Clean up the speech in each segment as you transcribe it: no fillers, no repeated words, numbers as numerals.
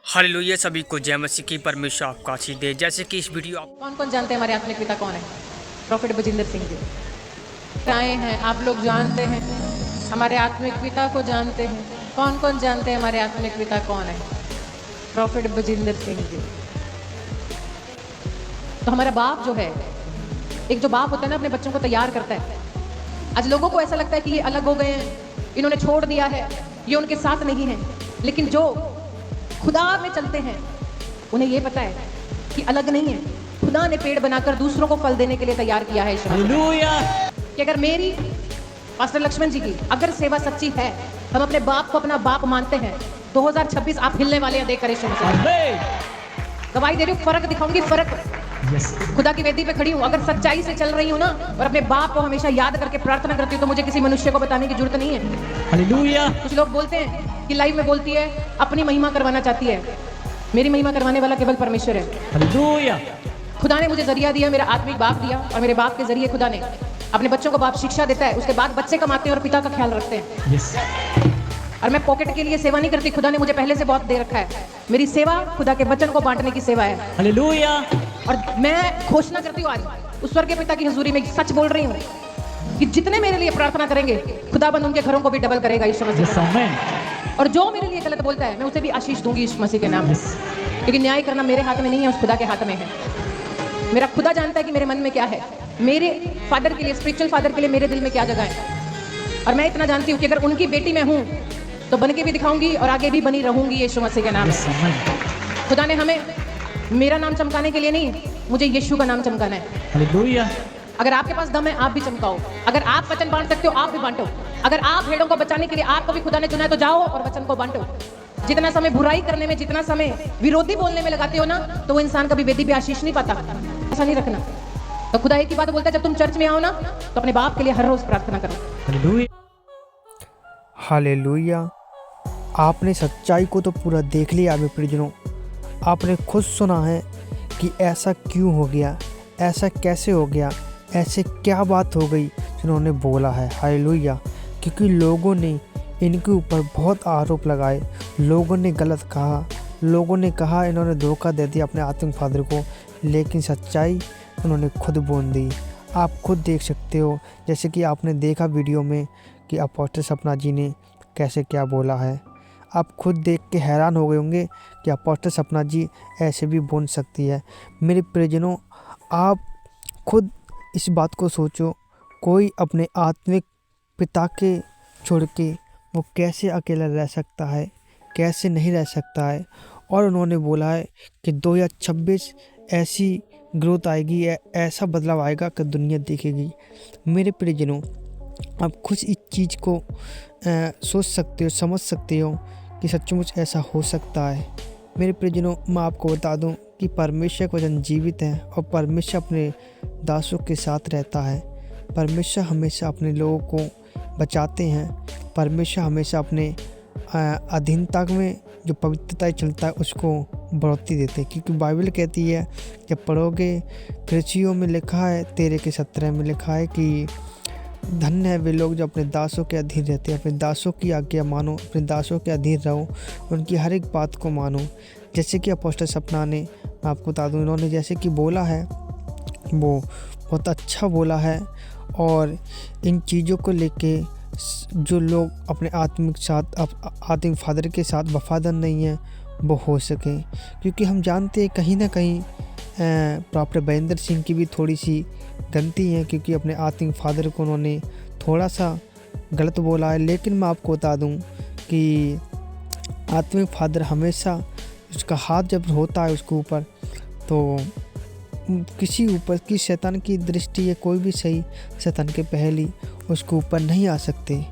Hallelujah. सभी को जय मसीह की परमेश्वर आपको आशीष दे। जैसे कि इस वीडियो आप कौन कौन जानते हैं हमारे आत्मिक पिता कौन है? प्रॉफिट बजिंदर सिंह जी आए हैं। आप लोग जानते हैं हमारे आत्मिक पिता को जानते हैं? कौन कौन जानते हैं हमारे आत्मिक पिता कौन है? प्रॉफिट बजिंदर सिंह जी। तो हमारा बाप जो है, एक जो बाप होता है ना, अपने बच्चों को तैयार करता है। आज लोगों को ऐसा लगता है कि ये अलग हो गए हैं, इन्होंने छोड़ दिया है, ये उनके साथ नहीं है। लेकिन जो खुदा में चलते हैं उन्हें ये पता है कि अलग नहीं है। खुदा ने पेड़ बनाकर दूसरों को फल देने के लिए तैयार किया है। हालेलुया। कि अगर मेरी, पास्टर लक्ष्मण जी की अगर सेवा सच्ची है, हम अपने बाप को अपना बाप मानते हैं, 2026 आप हिलने वाले हैं। देख कर गवाही दे रही हूँ, फर्क दिखाऊंगी, फर्क। खुदा की वेदी पे खड़ी हूँ, अगर सच्चाई से चल रही हूँ ना और अपने बाप को हमेशा याद करके प्रार्थना करती हूँ, तो मुझे किसी मनुष्य को बताने की जरूरत नहीं है। हालेलुया। कुछ लोग बोलते हैं कि लाइव में बोलती है, अपनी महिमा करवाना चाहती है। मेरी महिमा करवाने वाला केवल परमेश्वर है। हालेलुया। खुदा ने मुझे जरिया दिया, मेरा आत्मिक बाप दिया, और मेरे बाप के जरिए खुदा ने अपने बच्चों को बाप शिक्षा देता है। उसके बाद बच्चे कमाते हैं और पिता का ख्याल रखते हैं। और मैं पॉकेट के लिए सेवा नहीं करती, खुदा ने मुझे पहले से बहुत दे रखा है। मेरी सेवा खुदा के वचन को बांटने की सेवा है। हालेलुया। और मैं घोषणा करती हूँ आज उस स्वर्गीय पिता की हुजूरी में, सच बोल रही हूँ कि जितने मेरे लिए प्रार्थना करेंगे, खुदाबंद उनके घरों को भी डबल करेगा यीशु मसीह। और जो मेरे लिए गलत बोलता है, मैं उसे भी आशीष दूंगी यीशु मसीह के नाम में। क्योंकि न्याय करना मेरे हाथ में नहीं है, उस खुदा के हाथ में है। मेरा खुदा जानता है कि मेरे मन में क्या है, मेरे फादर के लिए, स्पिरिचुअल फादर के लिए मेरे दिल में क्या जगह है। और मैं इतना जानती हूँ कि अगर उनकी बेटी मैं हूँ तो बन के भी दिखाऊंगी और आगे भी बनी रहूंगी यीशु मसीह के नाम में। खुदा ने हमें मेरा नाम चमकाने के लिए नहीं, मुझे यीशु का नाम चमकाना है। हालेलुया। अगर आपके पास दम है, आप भी चमकाओ। अगर आप वचन बांट सकते हो, आप भी बांटो। अगर आप भेड़ों को बचाने के लिए आपको भी खुदा ने चुना है, तो जाओ और वचन को बांटो। जितना समय बुराई करने में, जितना समय विरोधी बोलने में लगाते हो ना, तो वो इंसान कभी वेदी पे आशीष नहीं पाता। ऐसा नहीं रखना। तो खुदा एक ही बात बोलता है, जब तुम चर्च में आओ ना, तो अपने बाप के लिए हर रोज प्रार्थना करो। हालेलुया। आपने सच्चाई को तो पूरा देख लिया मेरे प्रियजनों। आपने खुद सुना है कि ऐसा क्यों हो गया, ऐसा कैसे हो गया, ऐसे क्या बात हो गई जिन्होंने बोला है। हालेलुया। क्योंकि लोगों ने इनके ऊपर बहुत आरोप लगाए, लोगों ने गलत कहा, लोगों ने कहा इन्होंने धोखा दे दिया अपने आत्मिक फादर को, लेकिन सच्चाई उन्होंने खुद बोल दी। आप खुद देख सकते हो, जैसे कि आपने देखा वीडियो में कि अपोस्टल सपना जी ने कैसे क्या बोला है। आप खुद देख के हैरान हो गए होंगे कि अपोस्टल सपना जी ऐसे भी बोल सकती है। मेरे प्रियजनों, आप खुद इस बात को सोचो, कोई अपने आत्मिक पिता के छोड़ के वो कैसे अकेला रह सकता है, कैसे नहीं रह सकता है। और उन्होंने बोला है कि 2026 ऐसी ग्रोथ आएगी, ऐसा बदलाव आएगा कि दुनिया देखेगी। मेरे प्रियजनों, आप खुद इस चीज़ को सोच सकते हो, समझ सकते हो कि सचमुच ऐसा हो सकता है। मेरे प्रियजनों, मैं आपको बता दूं कि परमेश्वर का वचन जीवित है और परमेश्वर अपने दासों के साथ रहता है। परमेश्वर हमेशा अपने लोगों को बचाते हैं। परमेश्वर हमेशा अपने अधीनता में जो पवित्रता चलता है उसको बढ़ोतरी देते हैं। क्योंकि बाइबल कहती है, जब पढ़ोगे कृषियों में लिखा है 13 के 17 में लिखा है कि धन्य है वे लोग जो अपने दासों के अधीन रहते हैं। अपने दासों की आज्ञा मानो, अपने दासों के अधीन रहो, उनकी हर एक बात को मानो। जैसे कि अपोस्टल सपना ने, मैं आपको बता दूं, इन्होंने जैसे कि बोला है वो बहुत अच्छा बोला है। और इन चीज़ों को लेके जो लोग अपने आत्मिक फादर के साथ वफादार नहीं हैं, वो हो सके। क्योंकि हम जानते हैं कहीं ना कहीं प्रॉफिट बजिंदर सिंह की भी थोड़ी सी गलती है, क्योंकि अपने आत्मिक फादर को उन्होंने थोड़ा सा गलत बोला है। लेकिन मैं आपको बता दूं कि आत्मिक फादर हमेशा, उसका हाथ जब होता है उसके ऊपर, तो किसी ऊपर की शैतान की दृष्टि है, कोई भी सही शैतान के पहली उसके ऊपर नहीं आ सकते।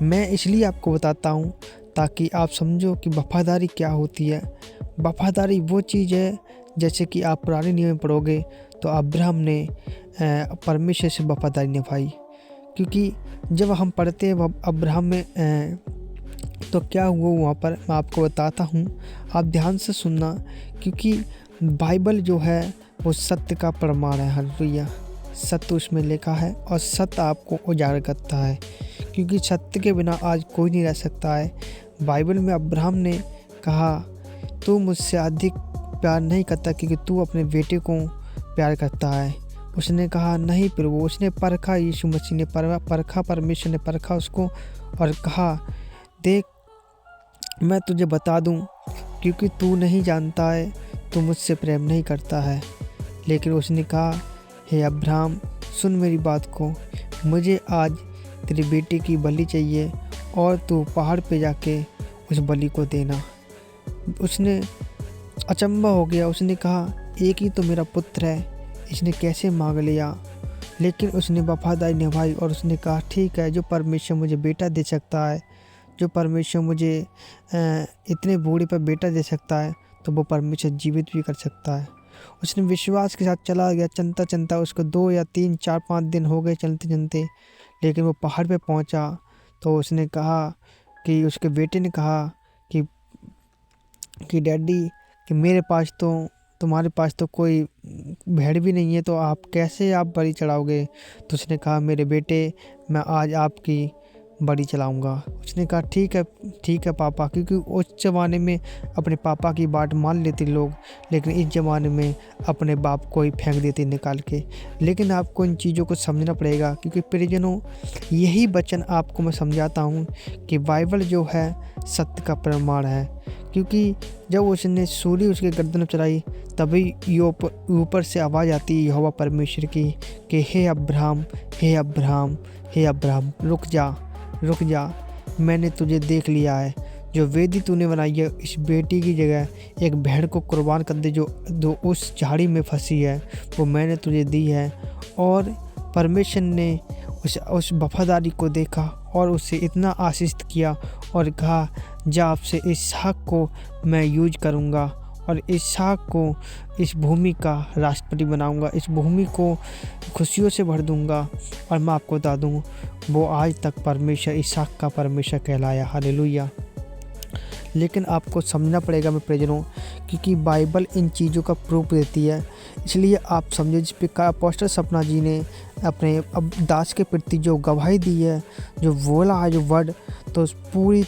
मैं इसलिए आपको बताता हूँ ताकि आप समझो कि वफादारी क्या होती है। वफादारी वो चीज़ है, जैसे कि आप पुराने नियम में पढ़ोगे तो अब्राहम ने परमेश्वर से वफादारी निभाई। क्योंकि जब हम पढ़ते हैं अब्राहम में तो क्या हुआ वहाँ पर, मैं आपको बताता हूँ, आप ध्यान से सुनना। क्योंकि बाइबल जो है वो सत्य का प्रमाण है। हालेलुया। सत्य उसमें लिखा है और सत्य आपको उजागर करता है, क्योंकि सत्य के बिना आज कोई नहीं रह सकता है। बाइबल में अब्राहम ने कहा तू मुझसे अधिक प्यार नहीं करता क्योंकि तू अपने बेटे को प्यार करता है। उसने कहा नहीं प्रभु। उसने परखा, यीशु मसीह ने परखा, परमेश्वर ने परखा उसको और कहा देख मैं तुझे बता दूं, क्योंकि तू नहीं जानता है, तू मुझसे प्रेम नहीं करता है। लेकिन उसने कहा हे अब्राहम सुन मेरी बात को, मुझे आज तेरे बेटे की बलि चाहिए और तू पहाड़ पे जाके उस बलि को देना। उसने अचंभा हो गया। उसने कहा एक ही तो मेरा पुत्र है, इसने कैसे मांग लिया। लेकिन उसने वफादारी निभाई और उसने कहा ठीक है, जो परमेश्वर मुझे बेटा दे सकता है, जो परमेश्वर मुझे इतने बूढ़े पर बेटा दे सकता है, तो वो परमेश्वर जीवित भी कर सकता है। उसने विश्वास के साथ चला गया। चलता चलता उसको 2 या 3 4 5 दिन हो गए चलते चलते। लेकिन वो पहाड़ पे पहुंचा तो उसने कहा कि उसके बेटे ने कहा कि डैडी कि मेरे पास तो तुम्हारे पास तो कोई भेड़ भी नहीं है, तो आप कैसे आप बलि चढ़ाओगे। तो उसने कहा मेरे बेटे मैं आज आपकी बलि चलाऊंगा। उसने कहा ठीक है पापा, क्योंकि उस ज़माने में अपने पापा की बात मान लेते लोग, लेकिन इस ज़माने में अपने बाप को ही फेंक देते निकाल के। लेकिन आपको इन चीज़ों को समझना पड़ेगा, क्योंकि परिजनों यही वचन आपको मैं समझाता हूँ कि बाइबल जो है सत्य का प्रमाण है। क्योंकि जब उसने सूली उसके गर्दन में चढ़ाई तभी ऊपर से आवाज़ आती है यहोवा परमेश्वर की कि हे अब्राहम हे अब्राहम हे अब्राहम रुक जा, मैंने तुझे देख लिया है। जो वेदी तूने बनाई है इस बेटी की जगह एक भेड़ को कुर्बान कर दे जो उस झाड़ी में फंसी है, वो मैंने तुझे दी है। और परमेश्वर ने उस वफादारी को देखा और उससे इतना आशीष किया और कहा जा आपसे इसहाक को मैं यूज करूँगा और इसहाक को इस भूमि का राष्ट्रपति बनाऊंगा, इस भूमि को खुशियों से भर दूंगा। और मैं आपको बता दूँ वो आज तक परमेश्वर इसहाक का परमेश्वर कहलाया। हालेलुया। लेकिन आपको समझना पड़ेगा मेरे प्रियजनों, क्योंकि बाइबल इन चीज़ों का प्रूफ देती है। इसलिए आप समझो जिस प्रकार अपोस्टल सपना जी ने अपने अब दास के प्रति जो गवाही दी है, जो बोला है, जो वर्ड, तो पूरी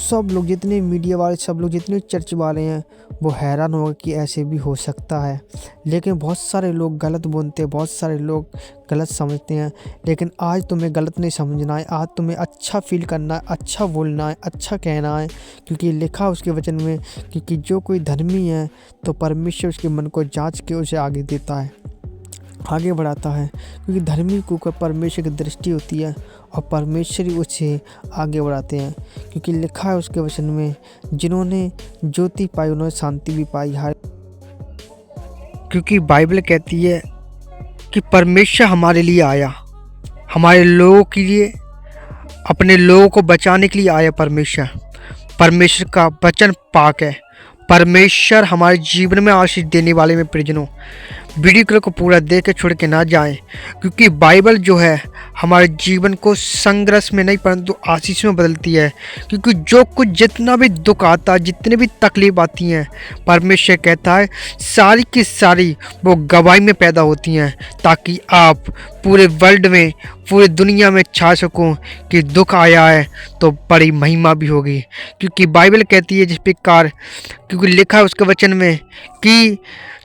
सब लोग जितने मीडिया वाले, सब लोग जितने चर्च वाले हैं वो हैरान हो गए कि ऐसे भी हो सकता है। लेकिन बहुत सारे लोग गलत बोलते हैं, बहुत सारे लोग गलत समझते हैं। लेकिन आज तुम्हें गलत नहीं समझना है, आज तुम्हें अच्छा फील करना है, अच्छा बोलना है, अच्छा कहना है, क्योंकि लिखा उसके वचन में क्योंकि जो कोई धर्मी है तो परमेश्वर उसके मन को जांच के उसे आगे देता है, आगे बढ़ाता है। क्योंकि धर्मी को परमेश्वर की दृष्टि होती है और परमेश्वर ही उसे आगे बढ़ाते हैं। क्योंकि लिखा है उसके वचन में जिन्होंने ज्योति पाई उन्होंने शांति भी पाई है। क्योंकि बाइबल कहती है कि परमेश्वर हमारे लिए आया, हमारे लोगों के लिए, अपने लोगों को बचाने के लिए आया। परमेश्वर का वचन पाक है। परमेश्वर हमारे जीवन में आशीष देने वाले में परिजनों वीडियो को पूरा देख के छोड़ के ना जाएं, क्योंकि बाइबल जो है हमारे जीवन को संघर्ष में नहीं परंतु आशीष में बदलती है। क्योंकि जो कुछ जितना भी दुख आता है, जितने भी तकलीफ आती हैं, परमेश्वर कहता है सारी की सारी वो गवाही में पैदा होती हैं, ताकि आप पूरे वर्ल्ड में, पूरी दुनिया में छा सको कि दुख आया है तो बड़ी महिमा भी होगी। क्योंकि बाइबल कहती है जिस प्रकार, क्योंकि लिखा है उसके वचन में कि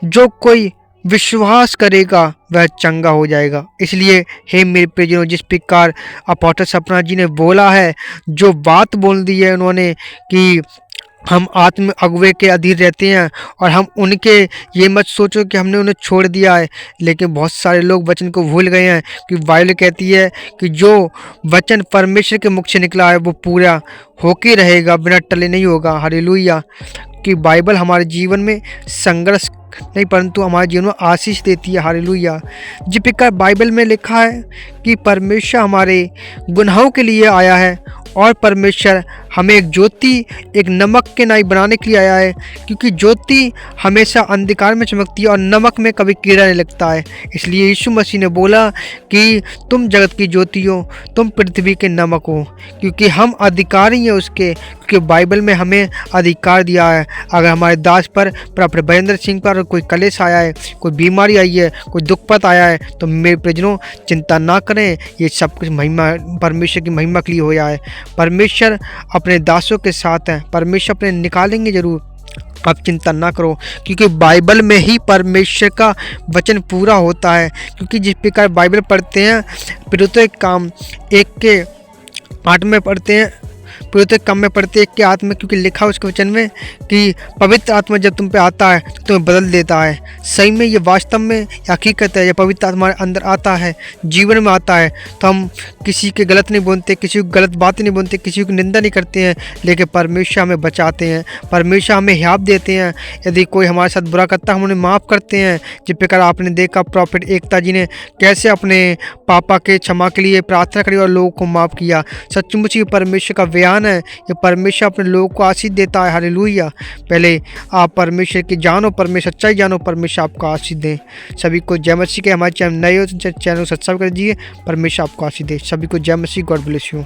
जो कोई विश्वास करेगा वह चंगा हो जाएगा। इसलिए हे मेरे प्रियजनों, जिस प्रकार अपोस्टल सपना जी ने बोला है, जो बात बोल दी है उन्होंने कि हम आत्म अगुवे के अधीन रहते हैं और हम उनके, ये मत सोचो कि हमने उन्हें छोड़ दिया है। लेकिन बहुत सारे लोग वचन को भूल गए हैं कि बाइबल कहती है कि जो वचन परमेश्वर के मुख से निकला है वो पूरा होके रहेगा, बिना टले नहीं होगा। हालेलुया। कि बाइबल हमारे जीवन में संघर्ष नहीं परंतु हमारे जीवन में आशीष देती है। हालेलुया। जिस प्रकार बाइबल में लिखा है कि परमेश्वर हमारे गुनाहों के लिए आया है और परमेश्वर हमें एक ज्योति, एक नमक के नाई बनाने के लिए आया है। क्योंकि ज्योति हमेशा अंधकार में चमकती है और नमक में कभी कीड़ा नहीं लगता है। इसलिए यीशु मसीह ने बोला कि तुम जगत की ज्योति हो, तुम पृथ्वी के नमक हो। क्योंकि हम अधिकारी हैं उसके, क्योंकि बाइबल में हमें अधिकार दिया है। अगर हमारे दास पर अपने बरेंद्र सिंह पर कोई कलेश आया है, कोई बीमारी आई है, कोई दुखपत आया है, तो मेरे प्रियजनों चिंता ना करें, ये सब कुछ महिमा परमेश्वर की महिमा के लिए हो है। परमेश्वर अपने दासों के साथ हैं, परमेश्वर अपने निकालेंगे जरूर। आप चिंता ना करो, क्योंकि बाइबल में ही परमेश्वर का वचन पूरा होता है। क्योंकि जिस प्रकार बाइबल पढ़ते हैं, प्रत्येक काम 1:8 में पढ़ते हैं, प्रत्येक काम में पढ़ते हैं 1:8 में, क्योंकि लिखा उसके वचन में कि पवित्र आत्मा जब तुम पे आता है तो तुम्हें बदल देता है। सही में ये वास्तव में हकीकत है। जब पवित्र आत्मा हमारे अंदर आता है, जीवन में आता है, तो हम किसी के गलत नहीं बोलते, किसी को गलत बातें नहीं बोलते, किसी की निंदा नहीं करते हैं, लेकिन परमेश्वर हमें बचाते हैं, परमेश्वर हमें हियाव देते हैं। यदि कोई हमारे साथ बुरा करता है, हम उन्हें माफ़ करते हैं। जिस प्रकार आपने देखा प्रॉफिट एकता जी ने कैसे अपने पापा के क्षमा के लिए प्रार्थना करी और लोगों को माफ़ किया। सचमुच ये परमेश्वर का बयान है। ये परमेश्वर अपने लोगों को आशीष देता है। हालेलुया। पहले आप परमेश्वर की जानो, परमेश्वर सच्चाई जानो, परमेश्वर आपको आशीष दे। सभी को जय मसीह के। हमारे चैनल नए हो तो चैनल को सब्सक्राइब कर दीजिए। परमेश्वर आपको आशीष दे। सभी को जय मसीह। God bless you.